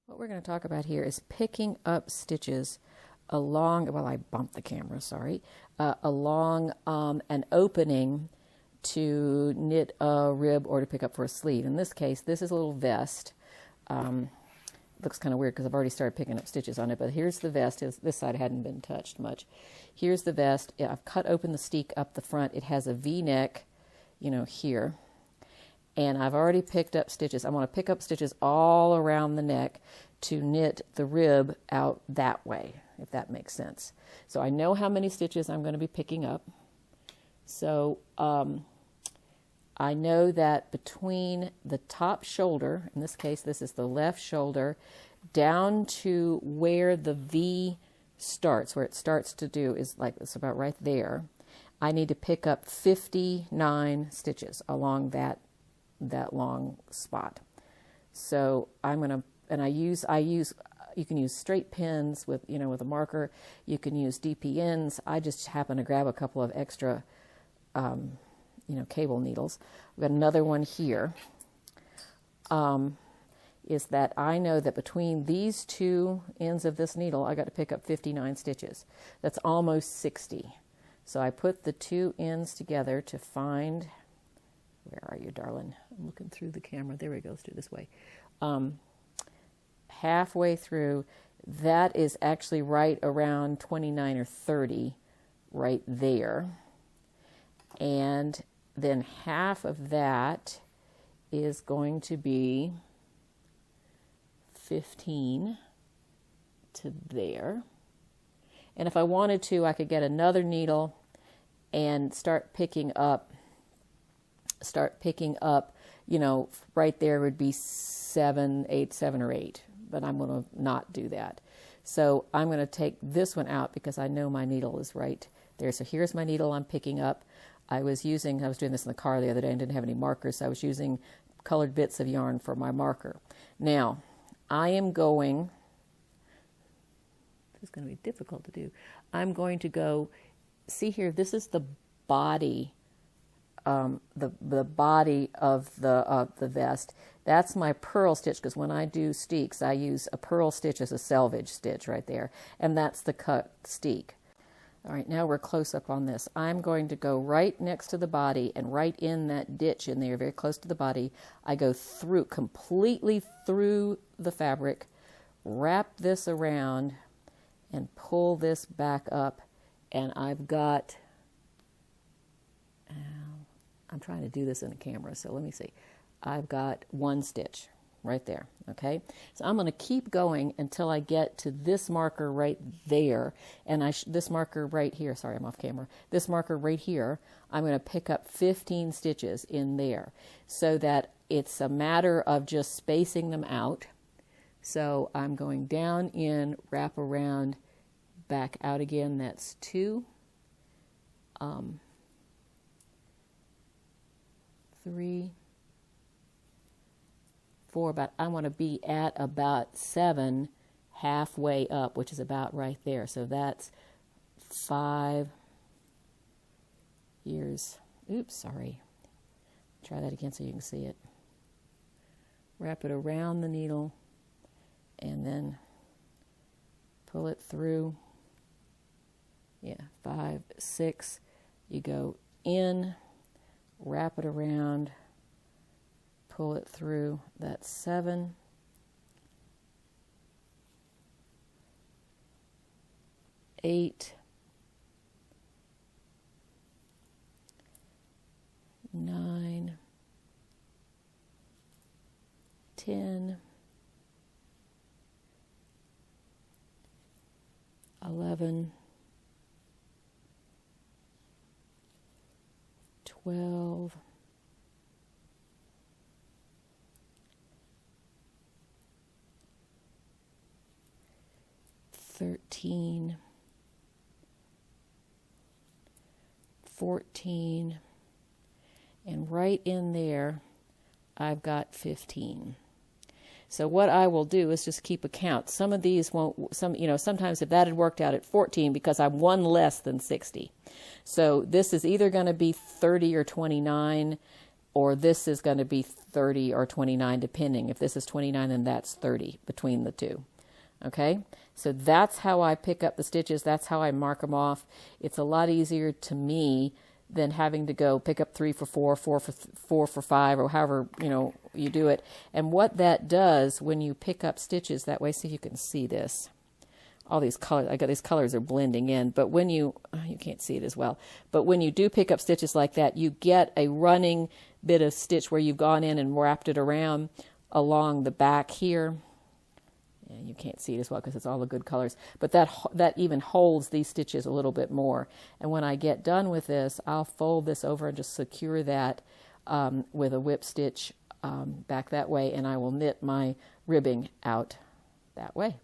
What we're going to talk about here is picking up stitches along, well, I bumped the camera, sorry, along an opening to knit a rib or to pick up for a sleeve. In this case, this is a little vest. Looks kind of weird because I've already started picking up stitches on it, but here's the vest. This side hadn't been touched much. Here's the vest. I've cut open the steek up the front. It has a V-neck, here. And I've already picked up stitches. I want to pick up stitches all around the neck to knit the rib out that way, if that makes sense. So I know how many stitches I'm going to be picking up. So I know that between the top shoulder, in this case this is the left shoulder, down to where the V starts, where it starts to do is like it's about right there, I need to pick up 59 stitches along that long spot. So I'm going to, and I use, you can use straight pins with, with a marker. You can use DPNs. I just happen to grab a couple of extra, cable needles. I've got another one here. Is that I know that between these two ends of this needle, I got to pick up 59 stitches. That's almost 60. So I put the two ends together to find, where are you, darling? I'm looking through the camera. There we go. Let's do it this way. Halfway through, that is actually right around 29 or 30 right there. And then half of that is going to be 15 to there. And if I wanted to, I could get another needle and start picking up, right there would be 7 or 8, but I'm going to not do that. So I'm going to take this one out because I know my needle is right there. So here's my needle I'm picking up. I was doing this in the car the other day and didn't have any markers, so I was using colored bits of yarn for my marker. Now, I am going, this is going to be difficult to do. I'm going to go, see here, this is the body, the body of the vest. That's my purl stitch, because when I do steeks, I use a purl stitch as a selvage stitch right there, and that's the cut steek. All right, now we're close up on this. I'm going to go right next to the body and right in that ditch in there, very close to the body. I go through, completely through the fabric, wrap this around, and pull this back up, and I've got, I'm trying to do this in the camera, so let me see. I've got one stitch right there, okay? So I'm going to keep going until I get to this marker right there, and this marker right here, sorry, I'm off camera. This marker right here, I'm going to pick up 15 stitches in there so that it's a matter of just spacing them out. So I'm going down in, wrap around, back out again, that's 2. 3, 4, I want to be at about 7 halfway up, which is about right there. So that's 5 years. Oops, sorry. Try that again so you can see it. Wrap it around the needle and then pull it through. Yeah, 5, 6. You go in, wrap it around, pull it through, that's 7. 8, 9, 10, 11, 12, 13, 14, and right in there I've got 15. So what I will do is just keep a count. Some of these won't, sometimes if that had worked out at 14 because I'm one less than 60. So this is either going to be 30 or 29. or this is going to be 30 or 29 depending. If this is 29, then that's 30 between the two. Okay, so that's how I pick up the stitches. That's how I mark them off. It's a lot easier to me than having to go pick up 3 for 4, 4 for 4 for 5, or however you do it. And what that does when you pick up stitches that way, see if you can see this. All these colors, I got these colors are blending in, but when you can't see it as well. But when you do pick up stitches like that, you get a running bit of stitch where you've gone in and wrapped it around along the back here. And you can't see it as well because it's all the good colors, but that even holds these stitches a little bit more. And when I get done with this, I'll fold this over and just secure that with a whip stitch back that way, and I will knit my ribbing out that way.